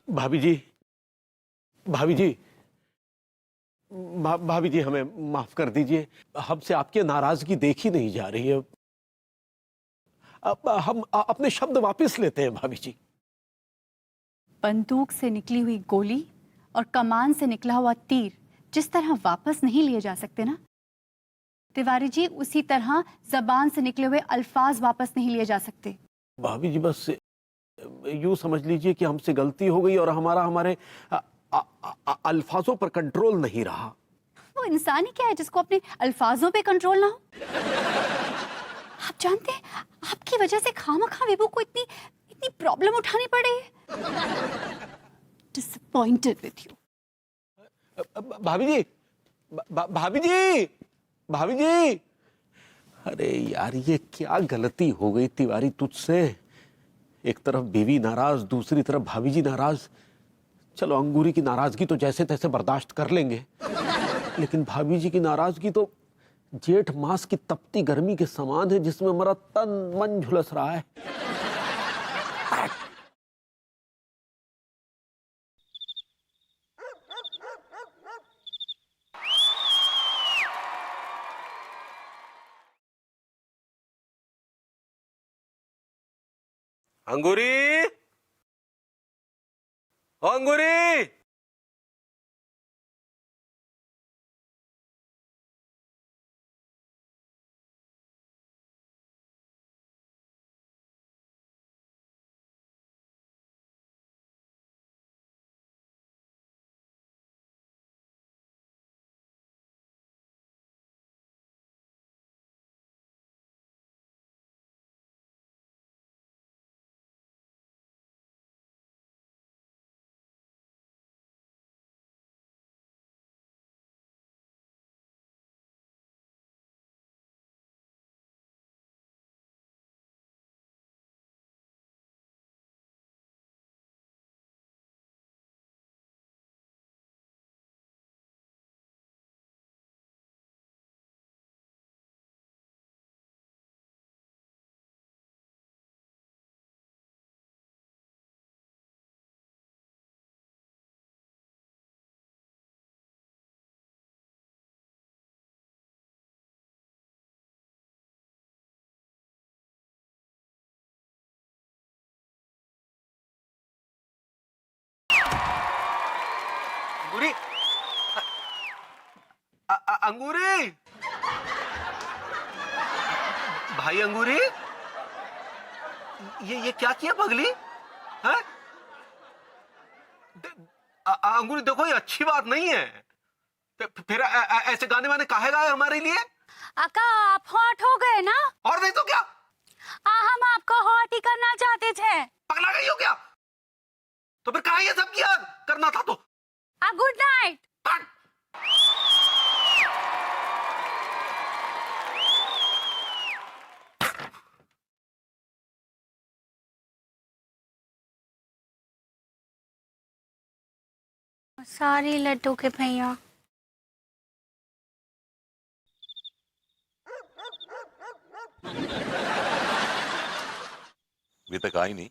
भाभी जी, भाभी जी, भाभी जी, हमें माफ कर दीजिए। हमसे आपकी नाराजगी देखी नहीं जा रही है। अब हम अपने शब्द वापस लेते हैं भाभी जी। बंदूक से निकली हुई गोली और कमान से निकला हुआ तीर जिस तरह वापस नहीं लिए जा सकते ना तिवारी जी, उसी तरह जबान से निकले हुए अल्फाज वापस नहीं लिए जा सकते। भाभी जी, बस यूं समझ लीजिए कि हमसे गलती हो गई और हमारा हमारे अल्फाजों पर कंट्रोल नहीं रहा। वो इंसान ही क्या है जिसको अपने अल्फाजों पे कंट्रोल ना हो। आप जानते हैं, आपकी वजह से खामखा विभू को इतनी इतनी प्रॉब्लम उठानी पड़ी है। Disappointed with you. भाभी जी, भाभी जी, भाभी जी, अरे यार, ये क्या गलती हो गई तिवारी तुझसे। एक तरफ बीवी नाराज, दूसरी तरफ भाभी जी नाराज। चलो, अंगूरी की नाराजगी तो जैसे तैसे बर्दाश्त कर लेंगे, लेकिन भाभी जी की नाराजगी तो जेठ मास की तपती गर्मी के समान है, जिसमें हमारा तन मन झुलस रहा है। अंगूरी, ओ अंगूरी, अंगूरी, अंगूरी, भाई अंगूरी, ये क्या किया पगली? हैं? अंगूरी देखो, ये अच्छी बात नहीं है। फिर ऐसे गाने वाने काहे गाए हमारे लिए? आका, आप हॉट हो गए ना। और नहीं तो क्या? हम आपको हॉट ही करना चाहते थे। पगला गई हो क्या? तो फिर कहा ये सब किया करना था तो? Good night. सारी लड्डू के भैया। अभी तक आई नहीं।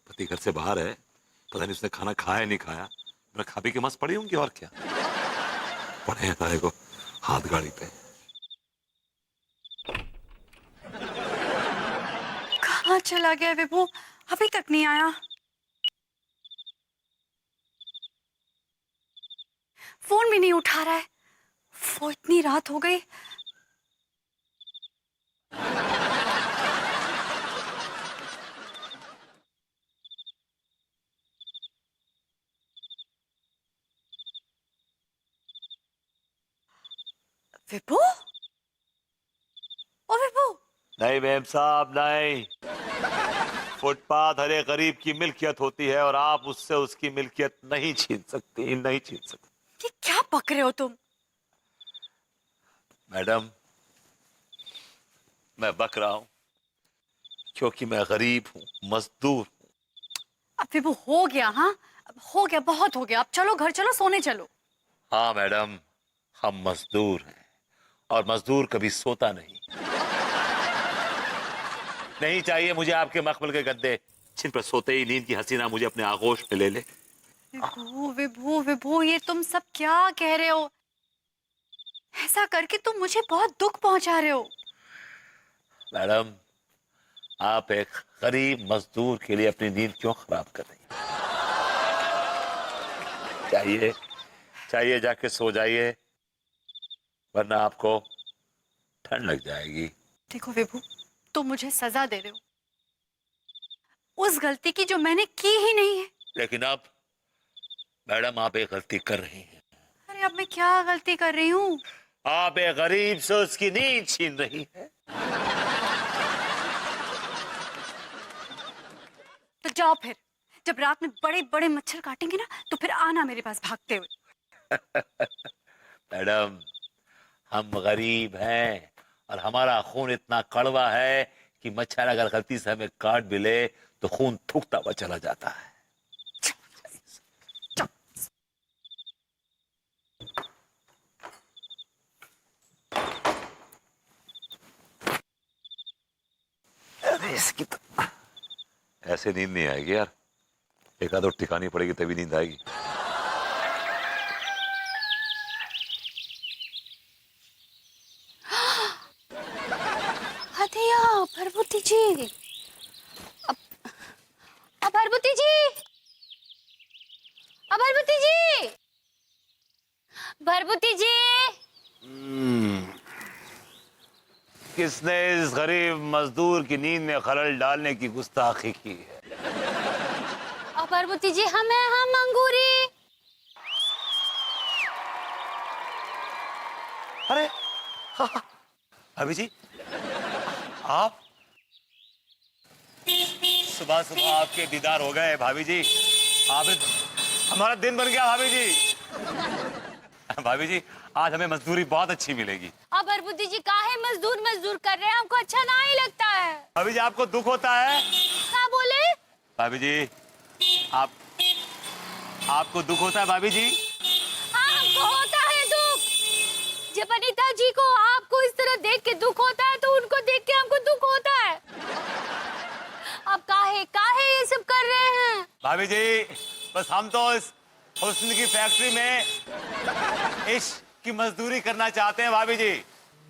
पति घर से बाहर है, पता नहीं उसने खाना खाया नहीं खाया। मैं खा पी के मस्त पड़ी होंगी और क्या। पड़े हैं तारे को हाथ गाड़ी पे। कहाँ चला गया विभू? अभी तक नहीं आया। फोन भी नहीं उठा रहा है। वो इतनी रात हो गई। विभू, ओ विभू। नहीं मेम साहब, नहीं। फुटपाथ हर एक गरीब की मिल्कियत होती है और आप उससे उसकी मिल्कियत नहीं छीन सकती, नहीं छीन सकती। ये क्या बक रहे हो तुम? मैडम, मैं बक रहा हूं क्योंकि मैं गरीब हूं, मजदूर हूं। अब विभू हो गया। हाँ, अब हो गया, बहुत हो गया। अब चलो घर चलो, सोने चलो। हाँ मैडम, हम मजदूर हैं और मजदूर कभी सोता नहीं। नहीं चाहिए मुझे आपके मखमल के गद्दे, जिन पर सोते ही नींद की हसीना मुझे अपने आगोश में ले ले। विभू विभू विभू, ये तुम सब क्या कह रहे हो? ऐसा करके तुम मुझे बहुत दुख पहुंचा रहे हो। मैडम, आप एक गरीब मजदूर के लिए अपनी नींद क्यों खराब कर रही हैं? चाहिए जाके सो जाइए, वरना आपको ठंड लग जाएगी। देखो विभू, तुम मुझे सजा दे रहे हो उस गलती की जो मैंने की ही नहीं है। लेकिन अब मैडम, आप एक गलती कर रही हैं। अरे अब मैं क्या गलती कर रही हूँ? आप एक गरीब से उसकी नींद छीन रही हैं। तो जाओ फिर, जब रात में बड़े बड़े मच्छर काटेंगे ना, तो फिर आना मेरे पास भागते हुए। मैडम, हम गरीब हैं और हमारा खून इतना कड़वा है कि मच्छर अगर गलती से हमें काट भी ले तो खून थूकता हुआ चला जाता है। अरे इसकी तो ऐसे नींद नहीं आएगी यार, एक आध और टिकानी पड़ेगी तभी नींद आएगी। हथिया भरभूति जी, अब भरभूति जी, भरभूति जी, भरभूति जी। किसने इस गरीब मजदूर की नींद में खलल डालने की गुस्ताखी की है? भरभूति जी, हम अंगूरी। अरे अभी जी, आप सुबह सुबह आपके दीदार हो गए भाभी जी। आपने हमारा दिन बन गया भाभी जी। भाभी जी, आज हमें मजदूरी बहुत अच्छी मिलेगी। अब भरभूति जी काहे मजदूर मजदूर कर रहे हैं? हमको अच्छा ना ही लगता है। भाभी जी, आपको दुख होता है? क्या बोले? भाभी जी, आपको दुख होता है भाभी जी? हाँ, हमको होता है दुख। जब अनीता जी को आपको इस तरह देख के दुख होता है, तो उनको देख के हमको दुख होता है। अब काहे काहे ये सब कर रहे हैं? भाभी जी, बस हम तो इस हुस्न की फैक्ट्री में इश्क की मजदूरी करना चाहते हैं भाभी जी।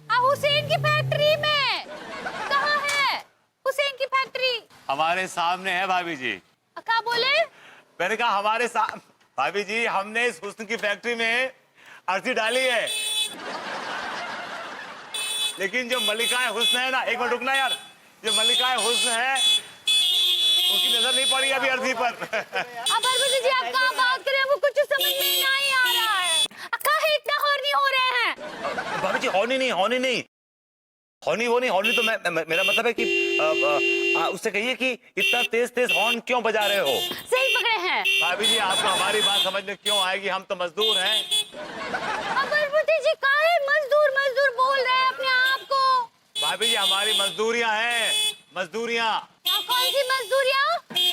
हुसैन की फैक्ट्री में? कहाँ है हुसैन की फैक्ट्री? हमारे सामने है भाभी जी। क्या बोले? मैंने कहा हमारे साथ। भाभी जी, हमने इस हुस्न की फैक्ट्री में अर्जी डाली है, लेकिन जो मलिकाए हुस्न है ना, एक मिनट रुकना यार, जो मलिकाए हुस्न है उसकी नजर नहीं पड़ी अभी अर्जी पर। भरभूति जी, आप कहाँ बात कर रहे हैं? वो कुछ समझ में नहीं आ रहा है। काहे इतना हॉर्नी हो रहे हैं? भाभी जी, होनी नहीं वो नहीं होनी तो मेरा मतलब है कि उससे कहिए कि इतना तेज तेज हॉर्न क्यों बजा रहे हो? सही पकड़े हैं। भाभी जी, आपको हमारी बात समझ में क्यों आएगी? हम तो मजदूर हैं। भरभूति जी काहे मजदूर मजदूर बोल रहे हैं अपने आप को? भाभी जी, हमारी मजदूरियां हैं, मजदूरियां। कौन सी मजदूरियां?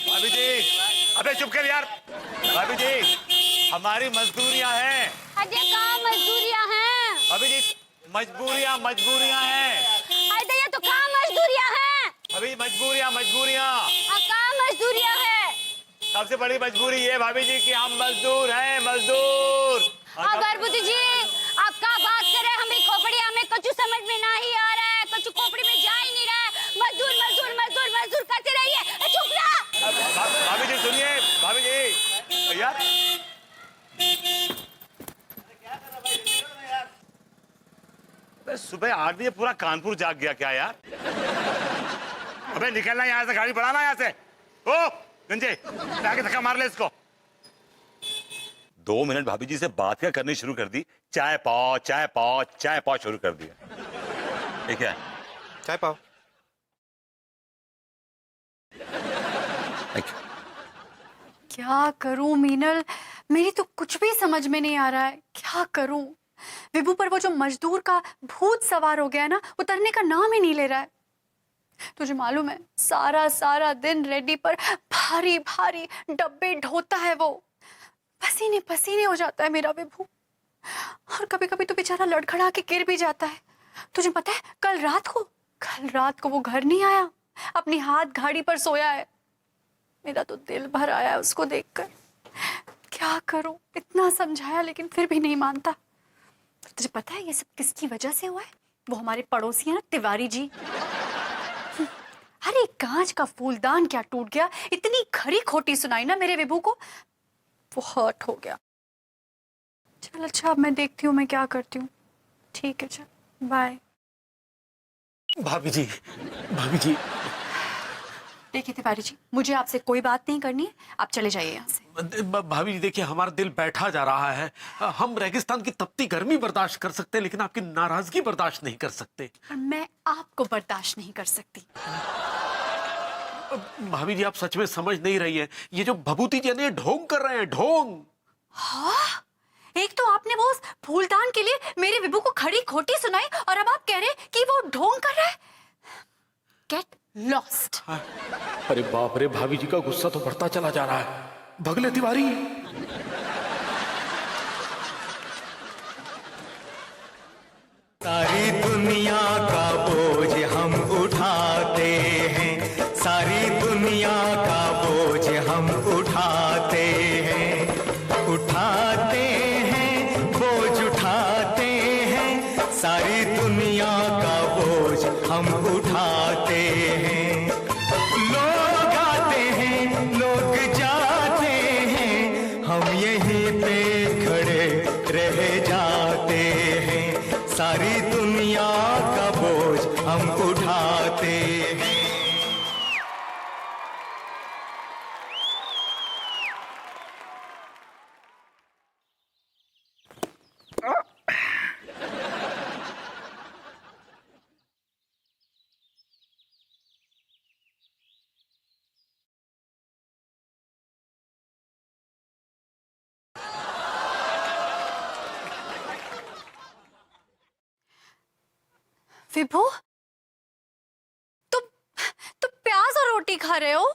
भाभी जी, अबे चुप कर यार। भाभी जी, हमारी मजदूरियां हैं। अरे कहाँ मजदूरियां हैं? भाभी जी, मजबूरियां हैं। अरे ये तो कहाँ मजदूरियां हैं? भाभी, मजबूरियां। कहाँ मजदूरियां हैं? सबसे बड़ी मजबूरी ये भाभी जी कि हम मजदूर हैं, मजदूर। भरभूति जी, आप क्या बात कर रहे हैं? हमें खोपड़ी, हमें कुछ समझ में नहीं आ रहा है, कुछ खोपड़ी में जा ही नहीं रहा है। मजदूर मजदूर मजदूर मजदूर करते रहिए। चुप रहा। भाभी जी सुनिए, भाभी जी यार, सुबह 8 बजे पूरा कानपुर जाग गया क्या यार? अबे निकलना यहाँ से, गाड़ी बढ़ाना यहाँ से। ओ गंजे, आगे धक्का मार ले इसको। 2 मिनट भाभी जी से बात क्या करनी शुरू कर दी। चाय पाओ शुरू कर दिया। ठीक है, चाय पाओ। क्या करूं मीनल, मेरी तो कुछ भी समझ में नहीं आ रहा है। क्या करूं? विभू पर वो जो मजदूर का भूत सवार हो गया ना, उतरने का नाम ही नहीं ले रहा है। तुझे मालूम है, सारा दिन रेडी पर भारी भारी डब्बे ढोता है वो। पसीने पसीने हो जाता है मेरा विभू। और कभी कभी तो बेचारा लड़खड़ा के गिर भी जाता है। तुझे पता है, कल रात को वो घर नहीं आया, अपनी हाथ गाड़ी पर सोया है। मेरा तो दिल भर आया उसको देखकर। क्या करूं, इतना समझाया लेकिन फिर भी नहीं मानता। तुझे पता है ये सब किसकी वजह से हुआ है? वो हमारे पड़ोसी है ना, तिवारी जी। अरे कांच का फूलदान क्या टूट गया, इतनी खरी खोटी सुनाई ना मेरे विभू को, वो हर्ट हो गया। चल अच्छा, अब मैं देखती हूँ मैं क्या करती हूँ। ठीक है, चल बाय। भाभी जी, भाभी जी। देखिए तिवारी जी, मुझे आपसे कोई बात नहीं करनी है, आप चले जाइए यहाँ से। भाभी जी देखिए, हमारा दिल बैठा जा रहा है। हम रेगिस्तान की तपती गर्मी बर्दाश्त कर सकते हैं, लेकिन आपकी नाराजगी बर्दाश्त नहीं कर सकते। और मैं आपको बर्दाश्त नहीं कर सकती। भाभी जी आप सच में समझ नहीं रही है, ये जो भभूति जी ने ढोंग कर रहे हैं, ढोंग। हाँ, एक तो आपने वो उस फूलदान के लिए मेरे विभू को खड़ी खोटी सुनाई, और अब आप कह रहे हैं कि वो ढोंग कर रहा है। Get lost. अरे बाप रे, भाभी जी का गुस्सा तो बढ़ता चला जा रहा है। भगले तिवारी। सारी दुनिया का बोझ हम उठाते हैं, सारी दुनिया का बोझ हम उठाते हैं, उठाते हैं, बोझ उठाते हैं, सारी दुनिया का बोझ हम उठाते हैं। लोग आते हैं, लोग जाते हैं, हम यहीं पे खड़े रह जाते हैं, सारी दुनिया का बोझ हम उठाते हैं। विभू, तुम तुम प्याज और रोटी खा रहे हो?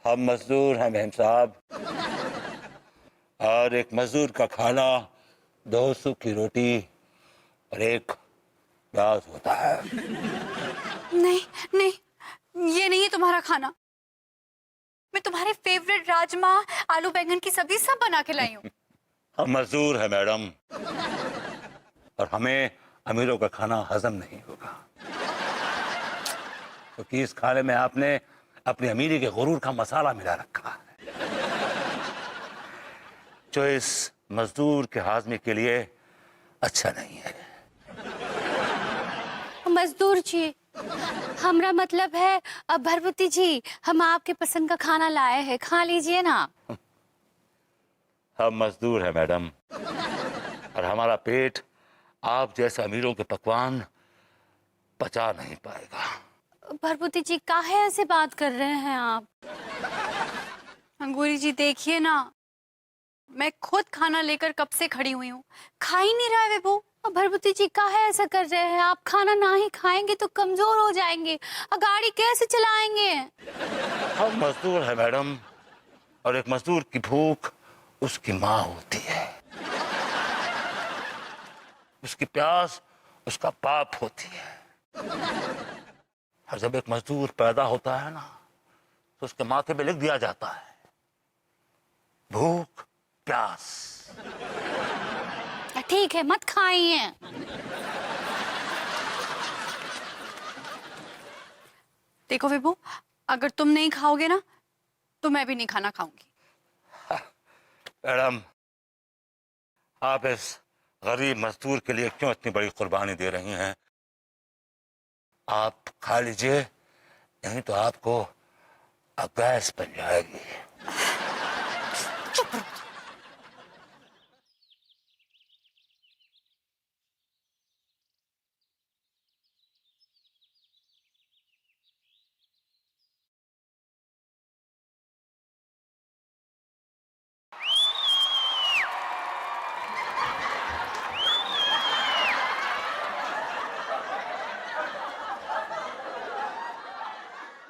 हम मजदूर हैं बहन साहब, और एक मजदूर का खाना 2 सूखी रोटी और एक प्याज होता है। नहीं नहीं, ये नहीं है तुम्हारा खाना। मैं तुम्हारे फेवरेट राजमा, आलू बैंगन की सब्जी सब बना के लाई हूँ। हम मजदूर हैं मैडम, और हमें अमीरों का खाना हजम नहीं होगा, क्योंकि इस खाने में आपने अपनी अमीरी के गुरूर का मसाला मिला रखा है, जो इस मजदूर के हाजमे के लिए अच्छा नहीं है। मजदूर जी, हमरा मतलब है अब भरभूति जी, हम आपके पसंद का खाना लाए हैं, खा लीजिए ना। हम मजदूर हैं मैडम, और हमारा पेट आप जैसे अमीरों के पकवान पचा नहीं पाएगा। भरभूति जी, काहे ऐसे बात कर रहे हैं आप? अंगूरी जी देखिए ना, मैं खुद खाना लेकर कब से खड़ी हुई हूँ, खा ही नहीं रहा है विभू। भरभूति जी, काहे ऐसा कर रहे हैं? आप खाना ना ही खाएंगे तो कमजोर हो जाएंगे, और गाड़ी कैसे चलाएंगे? हम मजदूर हैं मैडम, और एक मजदूर की भूख उसकी माँ होती है, उसकी प्यास उसका बाप होती है। और जब एक मजदूर पैदा होता है ना, तो उसके माथे पे लिख दिया जाता है भूख प्यास। ठीक है, मत खाइए। देखो विभू, अगर तुम नहीं खाओगे ना तो मैं भी नहीं खाना खाऊंगी। मैडम, आप इस गरीब मजदूर के लिए क्यों इतनी बड़ी कुर्बानी दे रही हैं? आप खा लीजिए, नहीं तो आपको गैस बन जाएगी। चुप रहो।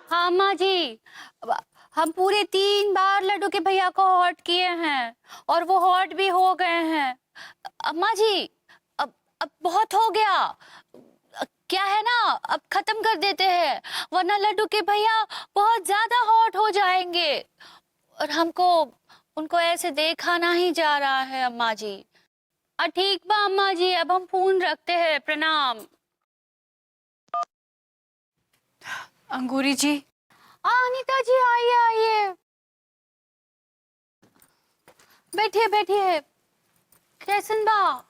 हाँ अम्मा जी, हम पूरे 3 बार लड्डू के भैया को हॉट किए हैं, और वो हॉट भी हो गए हैं। अम्मा जी, अब बहुत हो गया, क्या है ना, अब खत्म कर देते हैं, वरना लड्डू के भैया बहुत ज्यादा हॉट हो जाएंगे और हमको उनको ऐसे देखा नहीं जा रहा है अम्मा जी। ठीक बा अम्मा जी, अब हम फोन रखते हैं, प्रणाम। अंगूरी जी, अनीता जी आइए आइए, बैठिए बैठिए। कैसन बा?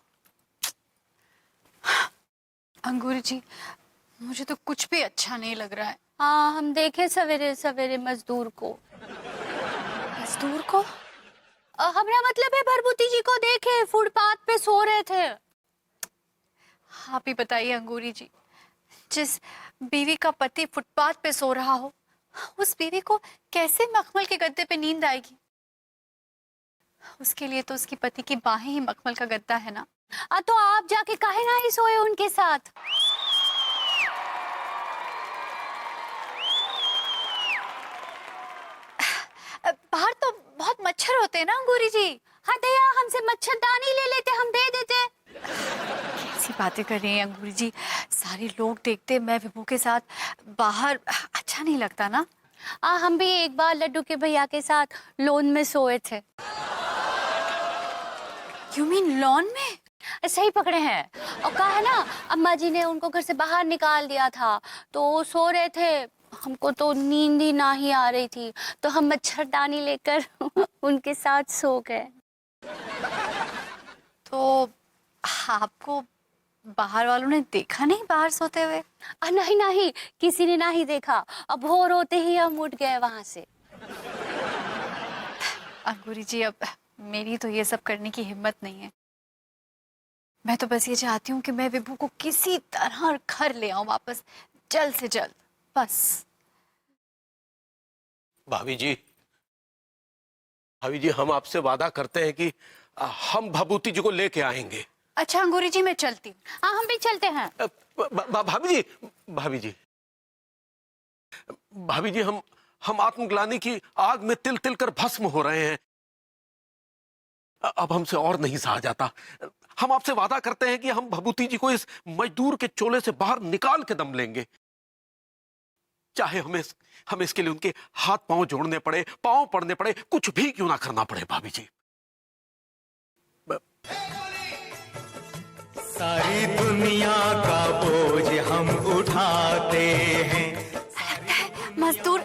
अंगूरी जी, मुझे तो कुछ भी अच्छा नहीं लग रहा है। हाँ, हम देखे सवेरे सवेरे मजदूर को। मजदूर को? हमारा मतलब है भरभूति जी को देखे फुटपाथ पे सो रहे थे। आप ही बताइए अंगूरी जी, जिस बीवी का पति फुटपाथ पे सो रहा हो, उस बीवी को कैसे मखमल के गद्दे पे नींद आएगी? उसके लिए तो उसकी पति की बाहें ही मखमल का गद्दा है ना। तो आप जाके काहे ना ही सोए उनके साथ? बाहर तो बहुत मच्छर होते हैं ना अंगूरी जी। हाँ दया, हमसे मच्छरदानी ले लेते, हम दे देते। कैसी बातें कर रही हैं अंगूरी जी, सारे लोग देखते मैं विभू के साथ बाहर, अच्छा नहीं लगता ना। हम भी एक बार लड्डू के भैया के साथ लॉन में सोए थे। यू मीन लॉन में? सही पकड़े हैं। और कहा है ना, अम्मा जी ने उनको घर से बाहर निकाल दिया था, तो वो सो रहे थे, हमको तो नींद ही ना ही आ रही थी, तो हम मच्छरदानी लेकर उनके साथ सो गए। तो आपको बाहर वालों ने देखा नहीं बाहर सोते हुए? नहीं नहीं, किसी ने नहीं देखा। अब भोर होते ही हम उठ गए वहां से। अंगूरी जी, अब मेरी तो ये सब करने की हिम्मत नहीं है। मैं तो बस ये चाहती हूँ कि मैं विभू को किसी तरह घर ले आऊं वापस, जल्द से जल्द, बस। भाभी जी, हम आपसे वादा करते हैं कि हम भभूति जी को लेके आएंगे। अच्छा अंगूरी जी, मैं चलती हूँ। हाँ, हम भी चलते हैं। भाभी जी, हम आत्मग्लानि की आग में तिल तिल कर भस्म हो रहे हैं। अब हमसे और नहीं सहा जाता। हम आपसे वादा करते हैं कि हम भभूति जी को इस मजदूर के चोले से बाहर निकाल के दम लेंगे, चाहे हमें इसके लिए उनके हाथ पांव जोड़ने पड़े, पांव पड़ने पड़े, कुछ भी क्यों ना करना पड़े। भाभी जी, सारी दुनिया का बोझ हम उठाते हैं, मजदूर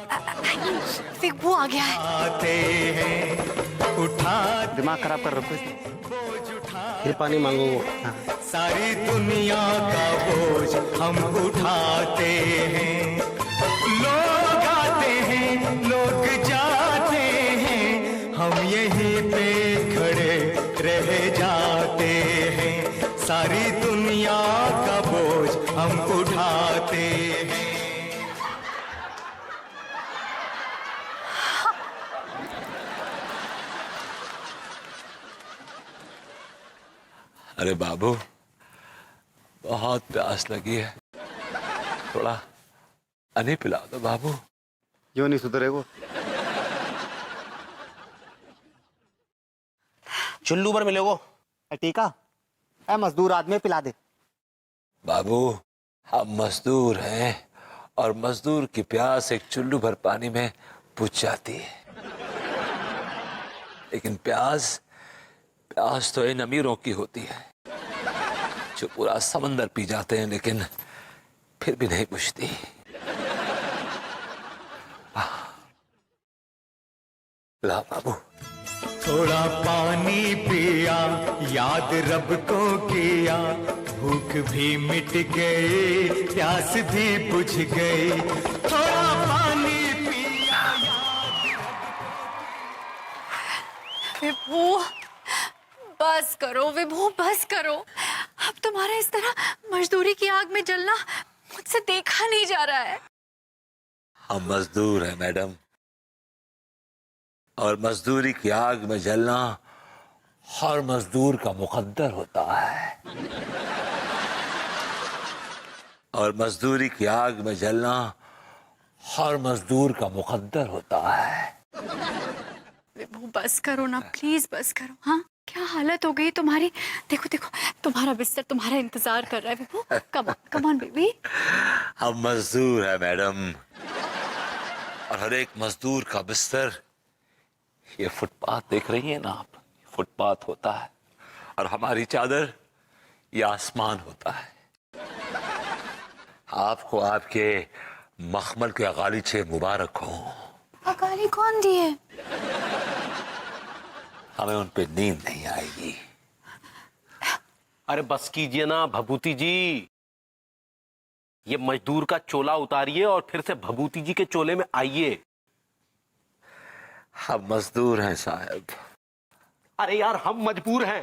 विभू आ गया है। आते हैं, उठा दिमाग खराब कर रखो इसने। फिर पानी मांगो। हाँ। सारी दुनिया का बोझ हम उठाते हैं। लोग आते हैं, लोग जाते हैं, हम यहीं पे खड़े रह जाते हैं। सारी दुनिया का बोझ हम उठाते हैं। अरे बाबू, बहुत प्यास लगी है, थोड़ा पानी पिला दो बाबू। क्यों नहीं सुधरे वो? चुल्लू पर मिले वो टीका है, मजदूर आदमी पिला दे। बाबू, हम मजदूर हैं और मजदूर की प्यास एक चुल्लू भर पानी में बुझ जाती है, लेकिन प्यास तो इन अमीरों की होती है जो पूरा समंदर पी जाते हैं, लेकिन फिर भी नहीं बुझती। ला बाबू। थोड़ा पानी पिया, याद रब को किया, भूख भी मिट गई, प्यास भी बुझ गई। थोड़ा पानी पिया। विभू बस करो, विभू बस करो। अब तुम्हारा इस तरह मजदूरी की आग में जलना मुझसे देखा नहीं जा रहा है। हम मजदूर हैं मैडम, और मजदूरी की आग में जलना हर मजदूर का मुकद्दर होता है, और मजदूरी की आग में जलना हर मजदूर का मुकद्दर होता है। विभू बस करो ना, प्लीज बस करो। हाँ, क्या हालत हो गई तुम्हारी। देखो देखो, तुम्हारा बिस्तर तुम्हारा इंतजार कर रहा है विभू। Come on baby. हम मजदूर है मैडम, और हर एक मजदूर का बिस्तर ये फुटपाथ देख रही है ना आप, फुटपाथ होता है, और हमारी चादर ये आसमान होता है। आपको आपके मखमल के गालीचे मुबारक हो। गाली कौन दिए? हमें उन पे नींद नहीं आएगी। अरे बस कीजिए ना भभूति जी, ये मजदूर का चोला उतारिए और फिर से भभूति जी के चोले में आइए। हम मजदूर हैं साहब। अरे यार हम मजबूर हैं।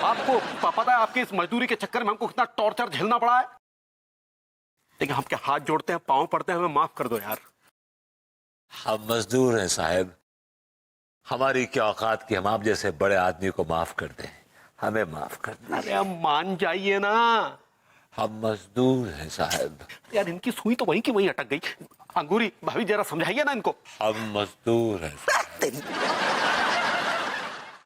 आपको पता है आपके इस मजदूरी के चक्कर में हमको कितना टॉर्चर झेलना पड़ा है, लेकिन हम क्या हाथ जोड़ते हैं, पांव पड़ते हैं, हमें माफ कर दो यार। हम मजदूर हैं साहब, हमारी क्या औकात की हम आप जैसे बड़े आदमी को माफ कर दें, हमें माफ कर दें। अरे हम मान जाइए ना। हम मजदूर हैं साहब। यार इनकी सुई तो वहीं की वहीं अटक गई। अंगूरी भाभी जरा समझाइए ना इनको। हम मजदूर हैं साहब।